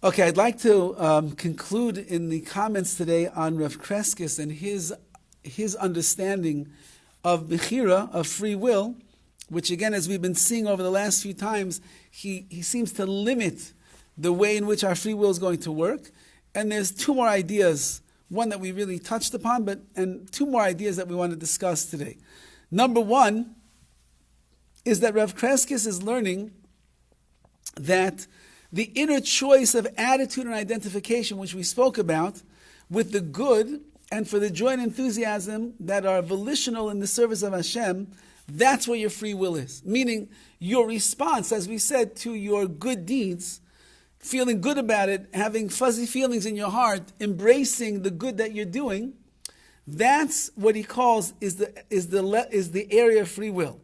Okay, I'd like to conclude in the comments today on Rav Crescas and his understanding of BECHIRA, of free will, which again, as we've been seeing over the last few times, he seems to limit the way in which our free will is going to work. And there's two more ideas, one that we really touched upon, and two more ideas that we want to discuss today. Number one is that Rav Crescas is learning that the inner choice of attitude and identification, which we spoke about, with the good and for the joy and enthusiasm that are volitional in the service of Hashem, that's where your free will is. Meaning, your response, as we said, to your good deeds, feeling good about it, having fuzzy feelings in your heart, embracing the good that you're doing, that's what he calls is the area of free will.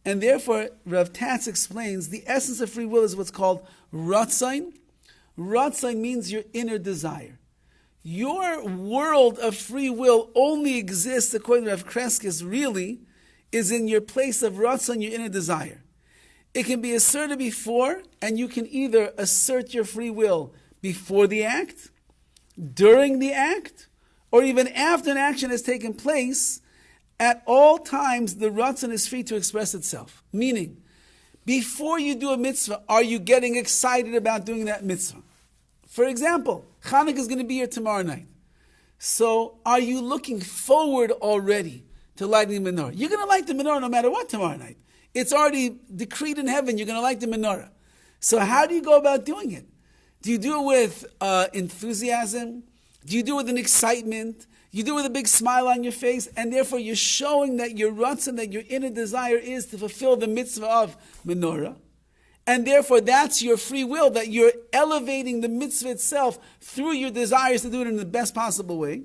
And therefore, Rav Tatz explains the essence of free will is what's called Ratzain. Ratzain means your inner desire. Your world of free will only exists, according to Rav Crescas, really, is in your place of Ratzain, your inner desire. It can be asserted before, and you can either assert your free will before the act, during the act, or even after an action has taken place. At all times, the Ratzon is free to express itself. Meaning, before you do a mitzvah, are you getting excited about doing that mitzvah? For example, Chanukah is going to be here tomorrow night. So, are you looking forward already to lighting the menorah? You're going to light the menorah no matter what tomorrow night. It's already decreed in heaven, you're going to light the menorah. So how do you go about doing it? Do you do it with enthusiasm? Do you do it with an excitement? You do it with a big smile on your face, and therefore you're showing that your ratzon, that your inner desire is to fulfill the mitzvah of menorah. And therefore that's your free will, that you're elevating the mitzvah itself through your desires to do it in the best possible way.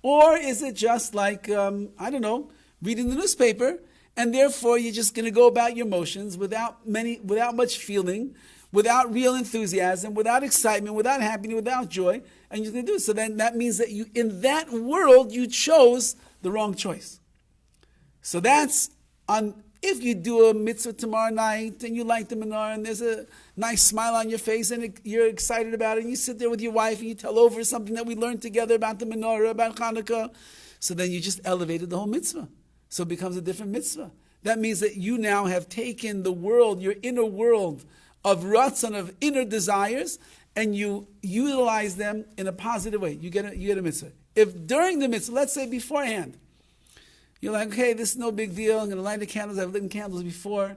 Or is it just like, reading the newspaper, and therefore you're just going to go about your motions without much feeling, without real enthusiasm, without excitement, without happiness, without joy, and you're going to do it. So then that means that you, in that world, you chose the wrong choice. So that's on, if you do a mitzvah tomorrow night, and you light the menorah, and there's a nice smile on your face, and you're excited about it, and you sit there with your wife, and you tell over something that we learned together about the menorah, about Hanukkah, so then you just elevated the whole mitzvah. So it becomes a different mitzvah. That means that you now have taken the world, your inner world of ratzon, of inner desires, and you utilize them in a positive way. You get a mitzvah. If during the mitzvah, let's say beforehand, you're like, okay, this is no big deal. I'm going to light the candles. I've lit candles before,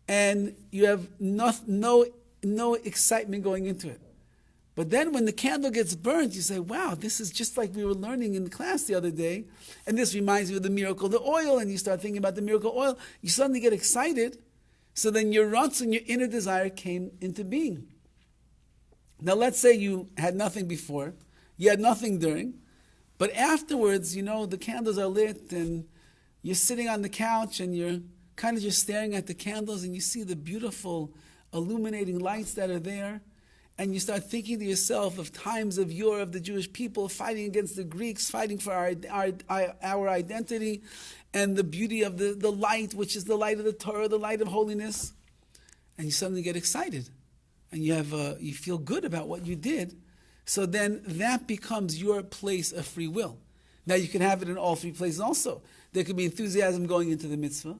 and you have no excitement going into it. But then when the candle gets burnt, you say, wow, this is just like we were learning in the class the other day. And this reminds me of the miracle of the oil. And you start thinking about the miracle of oil. You suddenly get excited. So then your ratzon, your inner desire came into being. Now let's say you had nothing before. You had nothing during. But afterwards, the candles are lit. And you're sitting on the couch. And you're kind of just staring at the candles. And you see the beautiful illuminating lights that are there. And you start thinking to yourself of times of yore of the Jewish people fighting against the Greeks, fighting for our identity, and the beauty of the light, which is the light of the Torah, the light of holiness. And you suddenly get excited, and you feel good about what you did. So then that becomes your place of free will. Now you can have it in all three places also. There could be enthusiasm going into the mitzvah.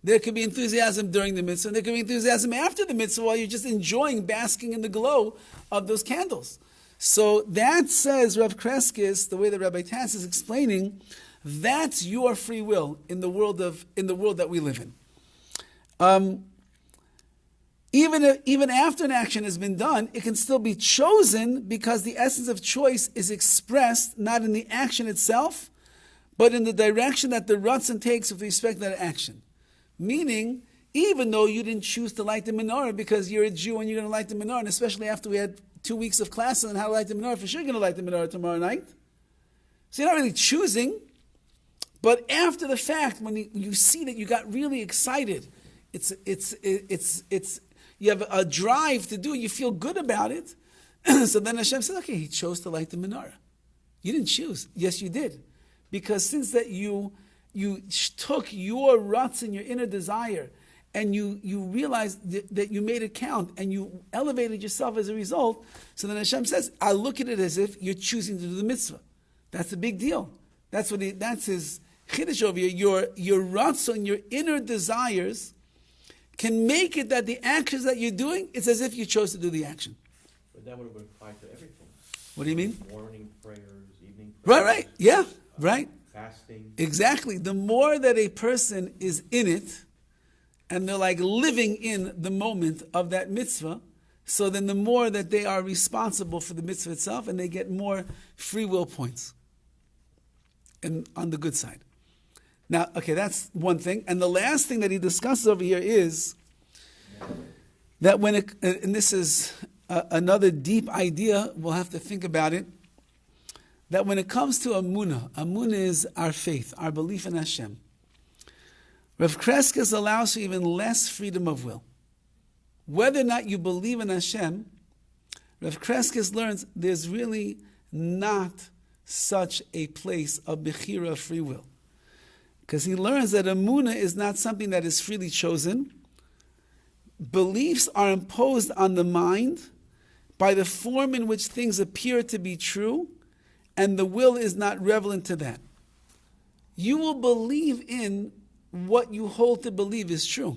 There could be enthusiasm during the mitzvah, and there could be enthusiasm after the mitzvah while you're just enjoying, basking in the glow of those candles. So that says, Rav Crescas, the way that Rabbi Tass is explaining, that's your free will in the world that we live in. Even after an action has been done, it can still be chosen because the essence of choice is expressed not in the action itself, but in the direction that the ratzon takes with respect to that action. Meaning, even though you didn't choose to light the menorah because you're a Jew and you're going to light the menorah, and especially after we had 2 weeks of classes on how to light the menorah, for sure you're going to light the menorah tomorrow night. So you're not really choosing, but after the fact, when you see that you got really excited, you have a drive to do it, you feel good about it. So then Hashem says, okay, he chose to light the menorah. You didn't choose. Yes, you did. Because since that you took your ratzon, your inner desire, and you realize that you made it count, and you elevated yourself as a result, so then Hashem says, I look at it as if you're choosing to do the mitzvah. That's a big deal. That's his chiddush over here. Your ratzon, your inner desires, can make it that the actions that you're doing, it's as if you chose to do the action. But that would have applied to everything. What do you mean? Morning prayers, evening prayers. Right, yeah, right. Fasting. Exactly. The more that a person is in it, and they're like living in the moment of that mitzvah, so then the more that they are responsible for the mitzvah itself, and they get more free will points. And on the good side. Now, okay, that's one thing. And the last thing that he discusses over here is that and this is another deep idea, we'll have to think about it, that when it comes to Emunah is our faith, our belief in Hashem. Rav Crescas allows for even less freedom of will. Whether or not you believe in Hashem, Rav Crescas learns there's really not such a place of BECHIRA, free will. Because he learns that Emunah is not something that is freely chosen. Beliefs are imposed on the mind by the form in which things appear to be true, and the will is not relevant to that. You will believe in what you hold to believe is true.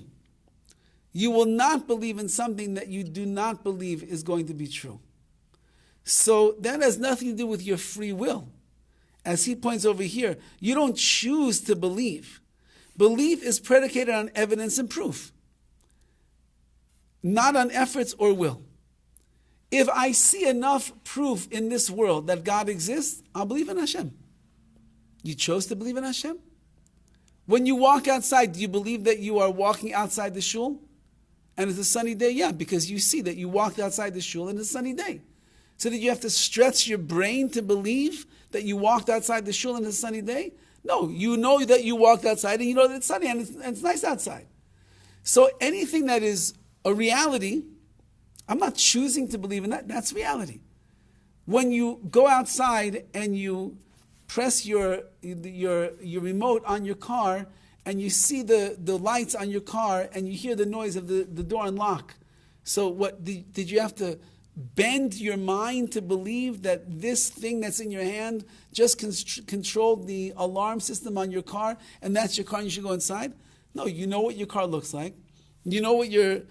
You will not believe in something that you do not believe is going to be true. So that has nothing to do with your free will. As he points over here, you don't choose to believe. Belief is predicated on evidence and proof, not on efforts or will. If I see enough proof in this world that God exists, I'll believe in Hashem. You chose to believe in Hashem? When you walk outside, do you believe that you are walking outside the shul? And it's a sunny day? Yeah, because you see that you walked outside the shul and it's a sunny day. So that you have to stretch your brain to believe that you walked outside the shul on a sunny day? No, you know that you walked outside and you know that it's sunny and it's nice outside. So anything that is a reality, I'm not choosing to believe in that. That's reality. When you go outside and you press your remote on your car and you see the lights on your car and you hear the noise of the door unlock. So what did you have to bend your mind to believe that this thing that's in your hand just controlled the alarm system on your car, and that's your car and you should go inside? No, you know what your car looks like. You know what your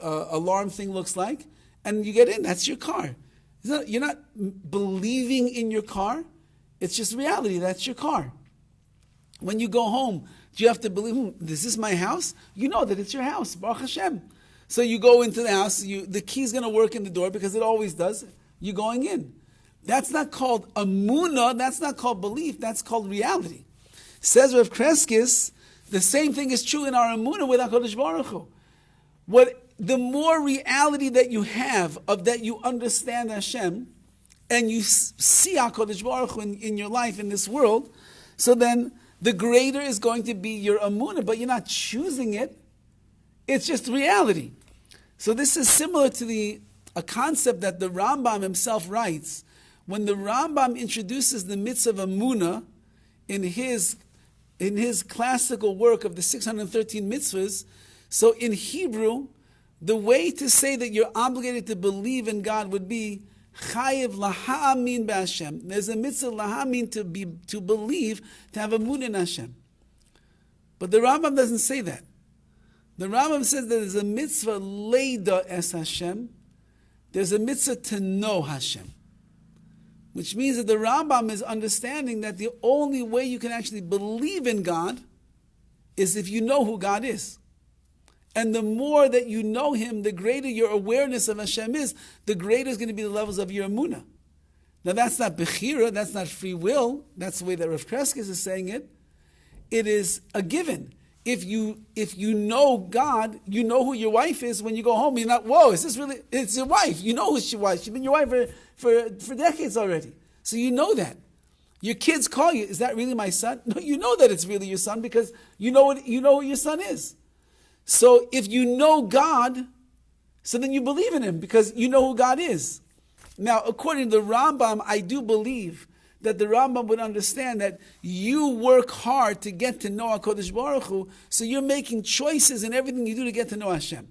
alarm thing looks like, and you get in. That's your car. You're not believing in your car. It's just reality. That's your car. When you go home, do you have to believe, this is my house? You know that it's your house, Baruch Hashem. So you go into the house, the key's going to work in the door because it always does. You're going in. That's not called Emunah, that's not called belief, that's called reality. Says Rav Crescas, the same thing is true in our Emunah with HaKadosh Baruch Hu. The more reality that you have of that you understand Hashem, and you see HaKadosh Baruch Hu in your life, in this world, so then the greater is going to be your Emunah, but you're not choosing it. It's just reality. So this is similar to a concept that the Rambam himself writes. When the Rambam introduces the mitzvah of Emunah in his classical work of the 613 mitzvahs, so in Hebrew, the way to say that you're obligated to believe in God would be chayiv laha'amin b'Hashem. There's a mitzvah laha'amin to believe, to have emunah in Hashem. But the Rambam doesn't say that. The Rambam says that there's a mitzvah leida es Hashem. There's a mitzvah to know Hashem. Which means that the Rambam is understanding that the only way you can actually believe in God is if you know who God is. And the more that you know Him, the greater your awareness of Hashem is, the greater is going to be the levels of your emunah. Now that's not BECHIRA, that's not free will. That's the way that Rav Crescas is saying it. It is a given. If you know God, you know who your wife is. When you go home, you're not, whoa, is this really, it's your wife. You know who's your wife. She's been your wife for decades already. So you know that. Your kids call you, is that really my son? No, you know that it's really your son because you know what your son is. So if you know God, so then you believe in Him because you know who God is. Now, according to the Rambam, I do believe that the Rambam would understand that you work hard to get to know HaKadosh Baruch Hu, so you're making choices in everything you do to get to know Hashem.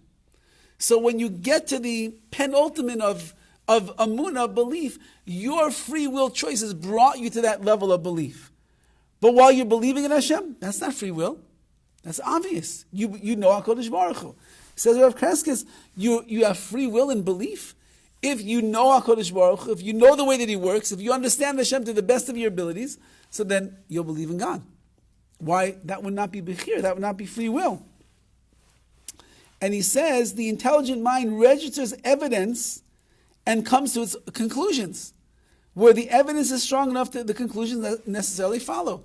So when you get to the penultimate of Emunah, belief, your free will choices brought you to that level of belief. But while you're believing in Hashem, that's not free will. That's obvious. You know HaKadosh Baruch Hu. Says Rav Crescas, you have free will in belief. If you know HaKadosh Baruch Hu, if you know the way that He works, if you understand Hashem to the best of your abilities, so then you'll believe in God. Why? That would not be BECHIRA, that would not be free will. And he says the intelligent mind registers evidence and comes to its conclusions. Where the evidence is strong enough, the conclusions necessarily follow.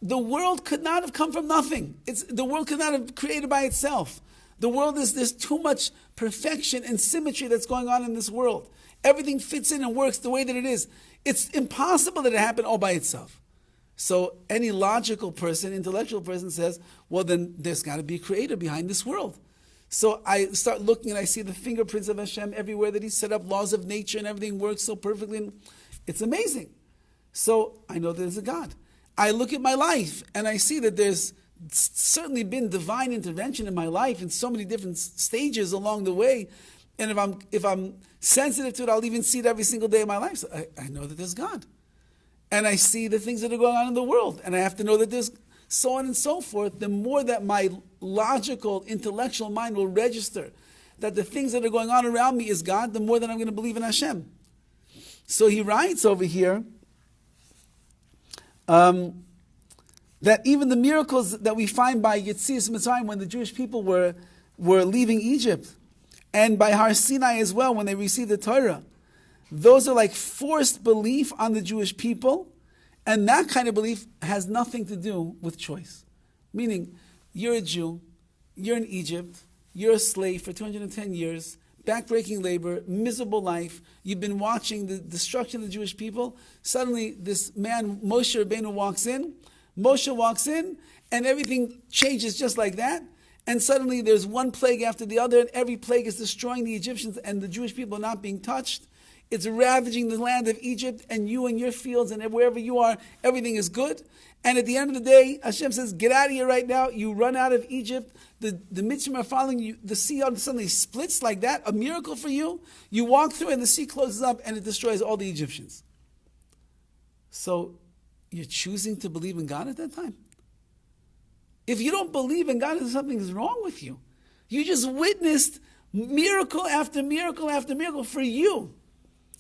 The world could not have come from nothing. The world could not have created by itself. The world there's too much perfection and symmetry that's going on in this world. Everything fits in and works the way that it is. It's impossible that it happened all by itself. So any logical person, intellectual person says, well then there's got to be a creator behind this world. So I start looking and I see the fingerprints of Hashem everywhere, that He set up laws of nature and everything works so perfectly. And it's amazing. So I know there's a God. I look at my life and I see that there's certainly been divine intervention in my life in so many different stages along the way. And if I'm sensitive to it, I'll even see it every single day of my life. So I know that there's God. And I see the things that are going on in the world. And I have to know that there's so on and so forth. The more that my logical, intellectual mind will register that the things that are going on around me is God, the more that I'm going to believe in Hashem. So he writes over here that even the miracles that we find by Yetzias Mitzrayim, when the Jewish people were leaving Egypt, and by Har Sinai as well, when they received the Torah, those are like forced belief on the Jewish people, and that kind of belief has nothing to do with choice. Meaning, you're a Jew, you're in Egypt, you're a slave for 210 years, backbreaking labor, miserable life, you've been watching the destruction of the Jewish people. Suddenly, this man, Moshe Rabbeinu, walks in, and everything changes just like that. And suddenly there's one plague after the other, and every plague is destroying the Egyptians, and the Jewish people are not being touched. It's ravaging the land of Egypt, and you and your fields, and wherever you are, everything is good. And at the end of the day, Hashem says, get out of here right now. You run out of Egypt. The Mitzvim are following you. The sea suddenly splits like that, a miracle for you. You walk through, and the sea closes up, and it destroys all the Egyptians. So, you're choosing to believe in God at that time? If you don't believe in God, something is wrong with you. You just witnessed miracle after miracle after miracle for you.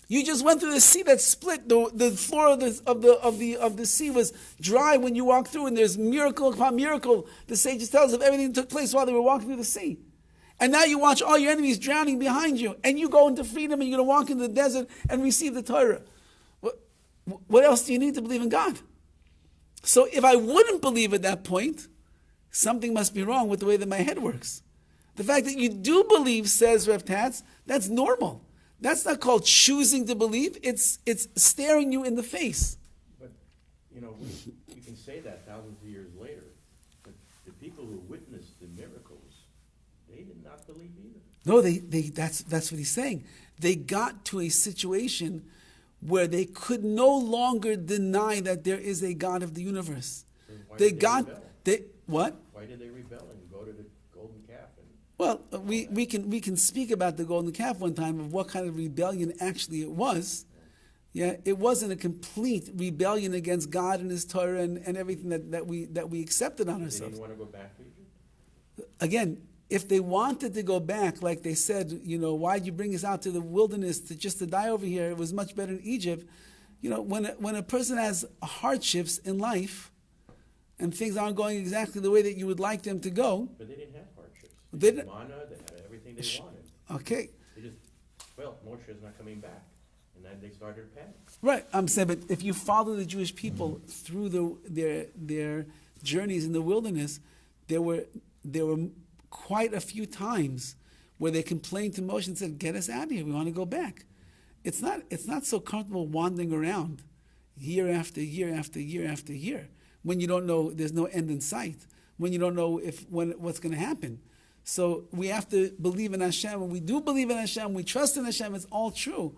You just went through the sea that split. The floor of the sea was dry when you walked through, and there's miracle upon miracle. The sages tell us of everything that took place while they were walking through the sea. And now you watch all your enemies drowning behind you, and you go into freedom, and you're going to walk into the desert and receive the Torah. What else do you need to believe in God? So if I wouldn't believe at that point, something must be wrong with the way that my head works. The fact that you do believe, says Rav Tatz, that's normal. That's not called choosing to believe. It's staring you in the face. But, we can say that thousands of years later. But the people who witnessed the miracles, they did not believe either. No, that's what he's saying. They got to a situation where they could no longer deny that there is a God of the universe. So why did they rebel? What? Why did they rebel and go to the golden calf? Well, we can speak about the golden calf one time, of what kind of rebellion actually it was. Yeah, it wasn't a complete rebellion against God and His Torah and everything that we accepted on ourselves. They didn't want to go back to Egypt? Again, if they wanted to go back, like they said, why'd you bring us out to the wilderness to die over here? It was much better in Egypt. When a person has hardships in life and things aren't going exactly the way that you would like them to go. But they didn't have hardships. They had manna, they had everything they wanted. Okay. They just, Moshe is not coming back. And then they started to panic. Right. I'm saying, but if you follow the Jewish people through their journeys in the wilderness, there were quite a few times where they complained to Moshe and said, get us out of here, we want to go back. It's not so comfortable wandering around year after year after year after year when you don't know, there's no end in sight, when you don't know what's going to happen. So we have to believe in Hashem. When we do believe in Hashem, we trust in Hashem, it's all true.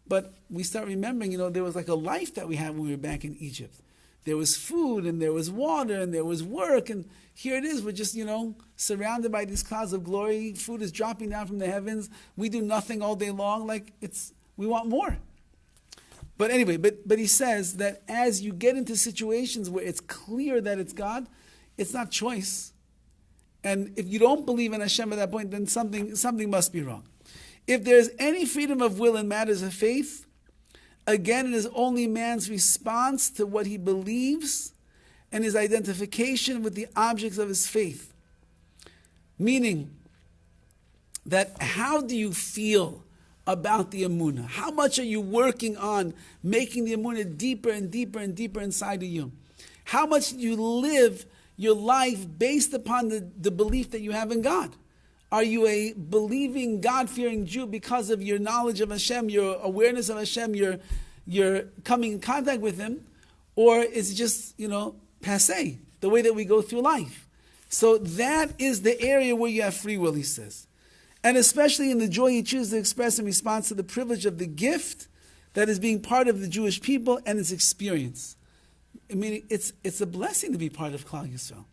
But we start remembering, there was like a life that we had when we were back in Egypt. There was food, and there was water, and there was work, and here it is, we're just, surrounded by these clouds of glory. Food is dropping down from the heavens. We do nothing all day long. We want more. But anyway, but he says that as you get into situations where it's clear that it's God, it's not choice. And if you don't believe in Hashem at that point, then something must be wrong. If there's any freedom of will in matters of faith, again, it is only man's response to what he believes and his identification with the objects of his faith. Meaning that how do you feel about the Emunah? How much are you working on making the Emunah deeper and deeper and deeper inside of you? How much do you live your life based upon the belief that you have in God? Are you a believing, God-fearing Jew because of your knowledge of Hashem, your awareness of Hashem, your coming in contact with Him? Or is it just, passé, the way that we go through life? So that is the area where you have free will, he says. And especially in the joy you choose to express in response to the privilege of the gift that is being part of the Jewish people and its experience. I mean, it's a blessing to be part of Klal Yisrael.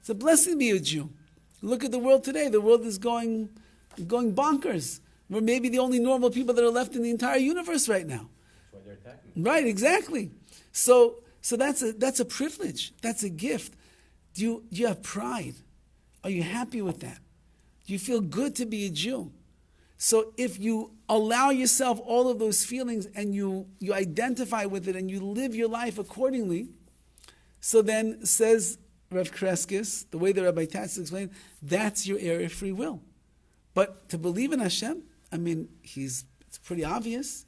It's a blessing to be a Jew. Look at the world today. The world is going bonkers. We're maybe the only normal people that are left in the entire universe right now. That's why they're attacking. Right, exactly. So that's a privilege. That's a gift. Do you have pride? Are you happy with that? Do you feel good to be a Jew? So if you allow yourself all of those feelings and you identify with it and you live your life accordingly, so then says Rav Crescas, the way the Rabbi Tatz explained, that's your area of free will. But to believe in Hashem, it's pretty obvious.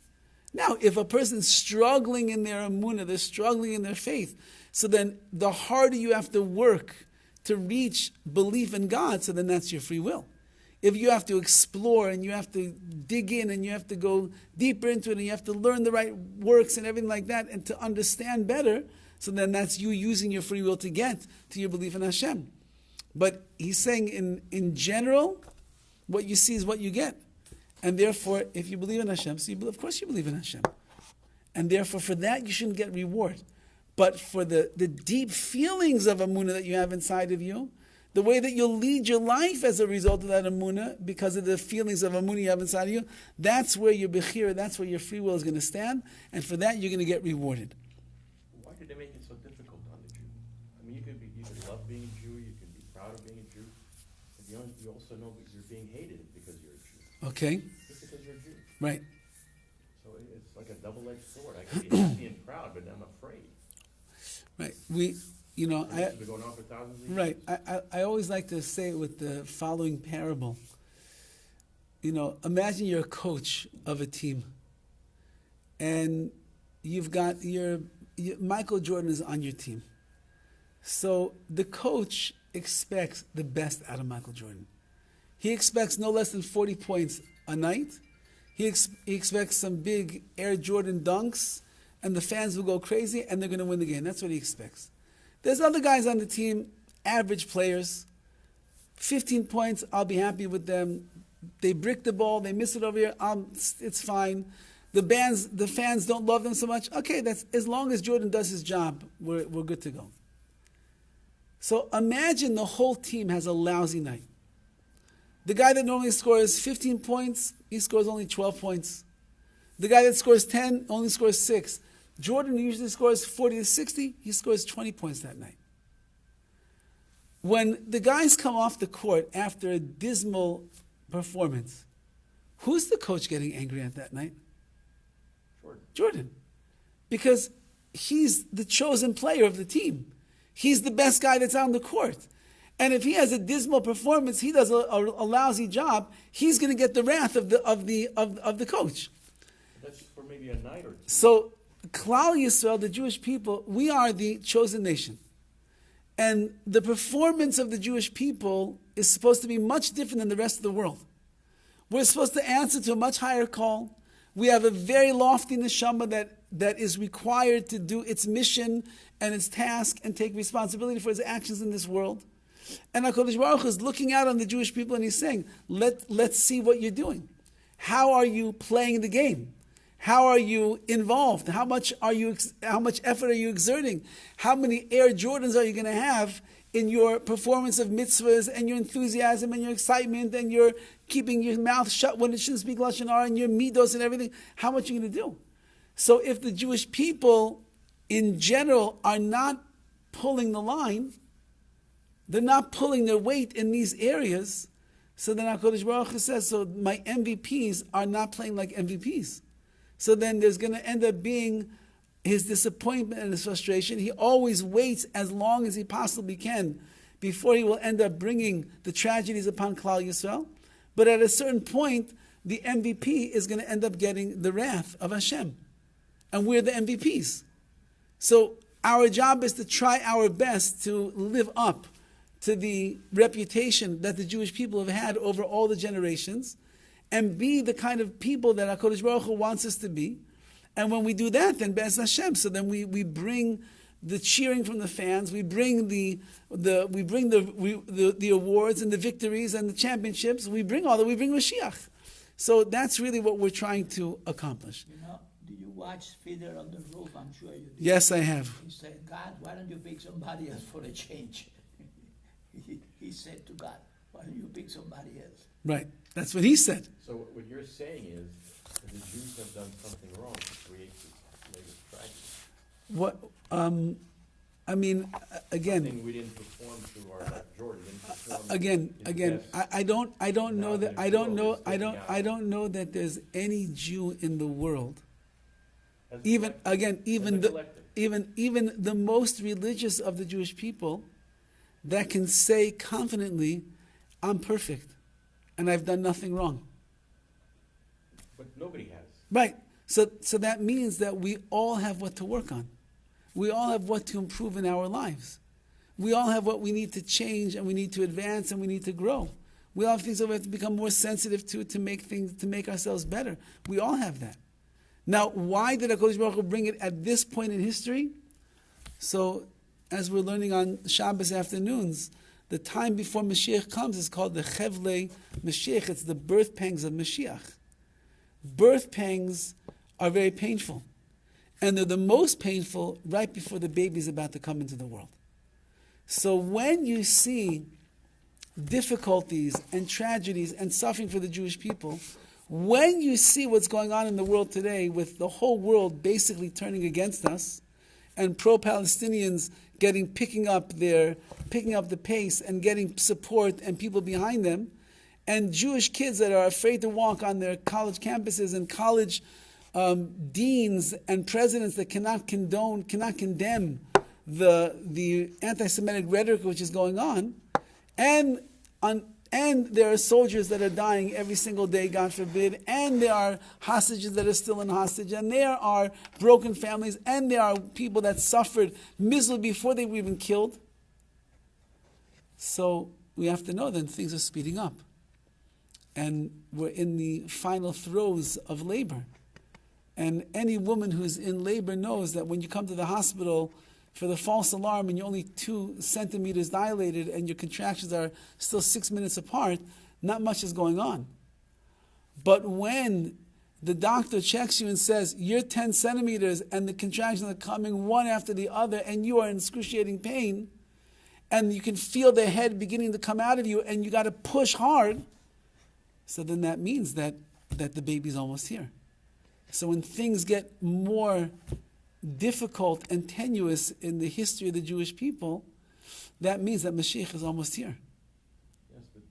Now, if a person's struggling in their emunah, they're struggling in their faith, so then the harder you have to work to reach belief in God, so then that's your free will. If you have to explore and you have to dig in and you have to go deeper into it and you have to learn the right works and everything like that and to understand better, so then that's you using your free will to get to your belief in Hashem. But he's saying in general, what you see is what you get. And therefore, if you believe in Hashem, of course you believe in Hashem. And therefore, for that, you shouldn't get reward. But for the deep feelings of emunah that you have inside of you, the way that you'll lead your life as a result of that emunah, because of the feelings of emunah you have inside of you, that's where your BECHIRA, that's where your free will is going to stand. And for that, you're going to get rewarded. Why did they make it so difficult on the Jew? You could love being a Jew, you can be proud of being a Jew. But you also know that you're being hated because you're a Jew. Okay. Just because you're a Jew. Right. So it's like a double-edged sword. I can be happy and proud, but I'm afraid. Right. This has been going on for thousands of years. Right. I always like to say it with the following parable. Imagine you're a coach of a team, and you've got Michael Jordan is on your team. So the coach expects the best out of Michael Jordan. He expects no less than 40 points a night. He expects some big Air Jordan dunks, and the fans will go crazy, and they're going to win the game. That's what he expects. There's other guys on the team, average players, 15 points, I'll be happy with them. They brick the ball, they miss it over here, it's fine. The fans don't love them so much. Okay, that's as long as Jordan does his job, we're good to go. So imagine the whole team has a lousy night. The guy that normally scores 15 points, he scores only 12 points. The guy that scores 10 only scores 6. Jordan usually scores 40 to 60. He scores 20 points that night. When the guys come off the court after a dismal performance, who's the coach getting angry at that night? Jordan. Because he's the chosen player of the team. He's the best guy that's on the court. And if he has a dismal performance, he does a lousy job, he's going to get the wrath of the coach. That's for maybe a night or two. So Klal Yisrael, the Jewish people, we are the chosen nation. And the performance of the Jewish people is supposed to be much different than the rest of the world. We're supposed to answer to a much higher call. We have a very lofty neshama that is required to do its mission and its task and take responsibility for its actions in this world. And HaKadosh Baruch Hu is looking out on the Jewish people and he's saying, let's see what you're doing. How are you playing the game? How are you involved? How much effort are you exerting? How many Air Jordans are you going to have in your performance of mitzvahs and your enthusiasm and your excitement and your keeping your mouth shut when it shouldn't speak Lashon Hara and your midos and everything? How much are you going to do? So if the Jewish people in general are not pulling the line, they're not pulling their weight in these areas, so then HaKadosh Baruch Hu says, so my MVPs are not playing like MVPs. So then there's going to end up being his disappointment and his frustration. He always waits as long as he possibly can before he will end up bringing the tragedies upon Klal Yisrael. But at a certain point, the MVP is going to end up getting the wrath of Hashem. And we're the MVPs. So our job is to try our best to live up to the reputation that the Jewish people have had over all the generations and be the kind of people that HaKadosh Baruch Hu wants us to be. And when we do that, then Be'ez Hashem, so then we bring the cheering from the fans, we bring the awards and the victories and the championships, we bring Mashiach. So that's really what we're trying to accomplish. You know, do you watch Fiddler on the Roof? I'm sure you do. Yes, I have. He said, God, why don't you pick somebody else for a change? He said to God, why don't you pick somebody else? Right. That's what he said. So what you're saying is that the Jews have done something wrong to create this latest tragedy. What? I mean, again. Something we didn't perform through our Jordan. I don't know that there's any Jew in the world, even the most religious of the Jewish people, that can say confidently, I'm perfect and I've done nothing wrong. But nobody has. Right. So that means that we all have what to work on. We all have what to improve in our lives. We all have what we need to change, and we need to advance, and we need to grow. We all have things that we have to become more sensitive to make ourselves better. We all have that. Now, why did HaKadosh Baruch Hu bring it at this point in history? So, as we're learning on Shabbos afternoons, the time before Mashiach comes is called the Chevlei Mashiach. It's the birth pangs of Mashiach. Birth pangs are very painful. And they're the most painful right before the baby's about to come into the world. So when you see difficulties and tragedies and suffering for the Jewish people, when you see what's going on in the world today with the whole world basically turning against us and pro-Palestinians picking up the pace and getting support and people behind them, and Jewish kids that are afraid to walk on their college campuses and college deans and presidents that cannot condemn the anti-Semitic rhetoric which is going on, and there are soldiers that are dying every single day, God forbid, and there are hostages that are still in hostage, and there are broken families, and there are people that suffered miserably before they were even killed. So we have to know that things are speeding up. And we're in the final throes of labor. And any woman who's in labor knows that when you come to the hospital for the false alarm and you're only 2 centimeters dilated and your contractions are still 6 minutes apart, not much is going on. But when the doctor checks you and says, you're 10 centimeters and the contractions are coming one after the other and you are in excruciating pain, and you can feel the head beginning to come out of you and you got to push hard, so then that means that the baby's almost here. So when things get more difficult and tenuous in the history of the Jewish people, that means that Mashiach is almost here. Yes, but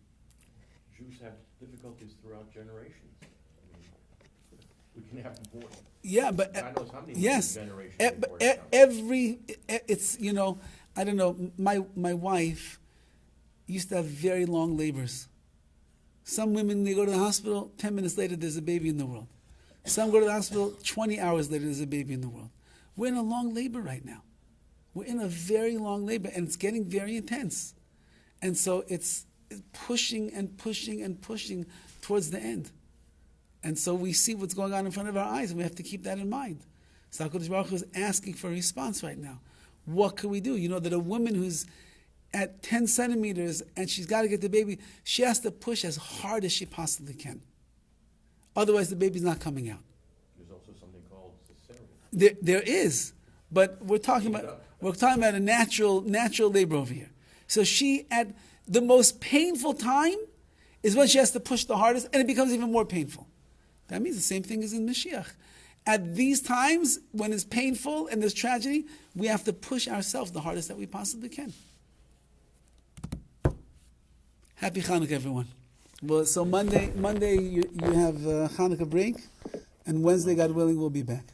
Jews have difficulties throughout generations. We can have more. Yeah, but God knows how many yes, generations. It's, I don't know. My wife used to have very long labors. Some women, they go to the hospital, 10 minutes later, there's a baby in the world. Some go to the hospital, 20 hours later, there's a baby in the world. We're in a long labor right now. We're in a very long labor, and it's getting very intense. And so it's pushing and pushing and pushing towards the end. And so we see what's going on in front of our eyes, and we have to keep that in mind. So HaKadosh Baruch Hu is asking for a response right now. What can we do? You know that a woman who's at 10 centimeters and she's got to get the baby, she has to push as hard as she possibly can. Otherwise, the baby's not coming out. There's also something called cesarean. There is, but we're talking about a natural labor over here. So she, at the most painful time, is when she has to push the hardest, and it becomes even more painful. That means the same thing is in Mashiach. At these times, when it's painful and there's tragedy, we have to push ourselves the hardest that we possibly can. Happy Hanukkah, everyone. Well, so Monday you have Hanukkah break, and Wednesday, God willing, we'll be back.